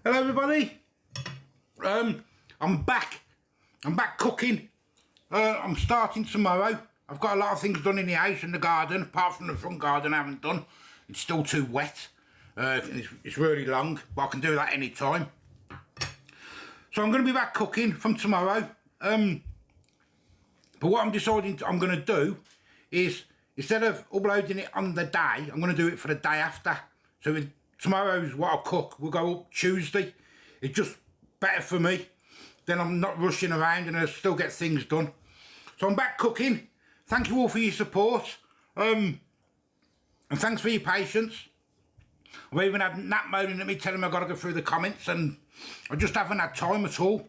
Hello everybody. I'm back cooking. I'm starting tomorrow. I've got a lot of things done in the house and the garden, apart from the front garden I haven't done. It's still too wet. It's really long, but I can do that any time. So I'm going to be back cooking from tomorrow. But what I'm deciding I'm going to do is, instead of uploading it on the day, I'm going to do it for the day after. So tomorrow's what I'll cook will go up Tuesday. It's just better for me. Then I'm not rushing around and I still get things done. So I'm back cooking. Thank you all for your support. And thanks for your patience. I've even had Nat moaning at me telling me I've got to go through the comments, and I just haven't had time at all.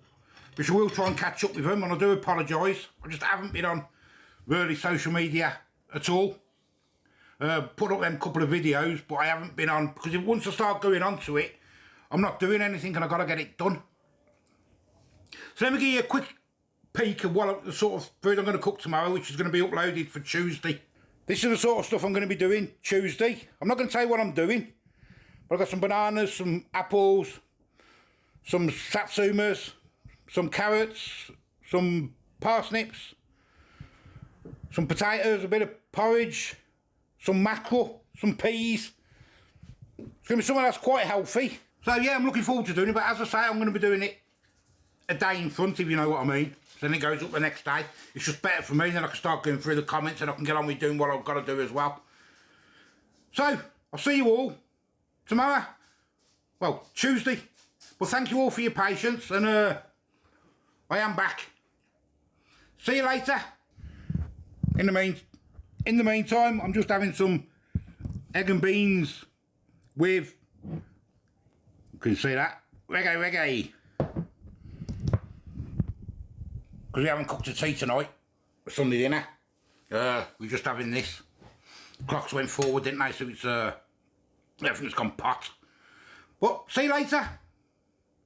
Which I will try and catch up with them, and I do apologise. I just haven't been on really social media at all. Put up them couple of videos, but I haven't been on, because once I start going on to it, I'm not doing anything and I've got to get it done. So let me give you a quick peek of what the sort of food I'm going to cook tomorrow, which is going to be uploaded for Tuesday. This is the sort of stuff I'm going to be doing Tuesday. I'm not going to tell you what I'm doing, but I've got some bananas, some apples, some satsumas, some carrots, some parsnips, some potatoes, a bit of porridge, some mackerel, some peas. It's going to be something that's quite healthy. So yeah, I'm looking forward to doing it, but as I say, I'm going to be doing it a day in front, if you know what I mean. So then it goes up the next day. It's just better for me, then I can start going through the comments and I can get on with doing what I've got to do as well. So, I'll see you all tomorrow. Well, Tuesday. Well, thank you all for your patience, and I am back. See you later. In the meantime, I'm just having some egg and beans with, you can see that, reggae. Because we haven't cooked a tea tonight for Sunday dinner. We're just having this. Clocks went forward, didn't they? So it's everything's gone pot. But see you later.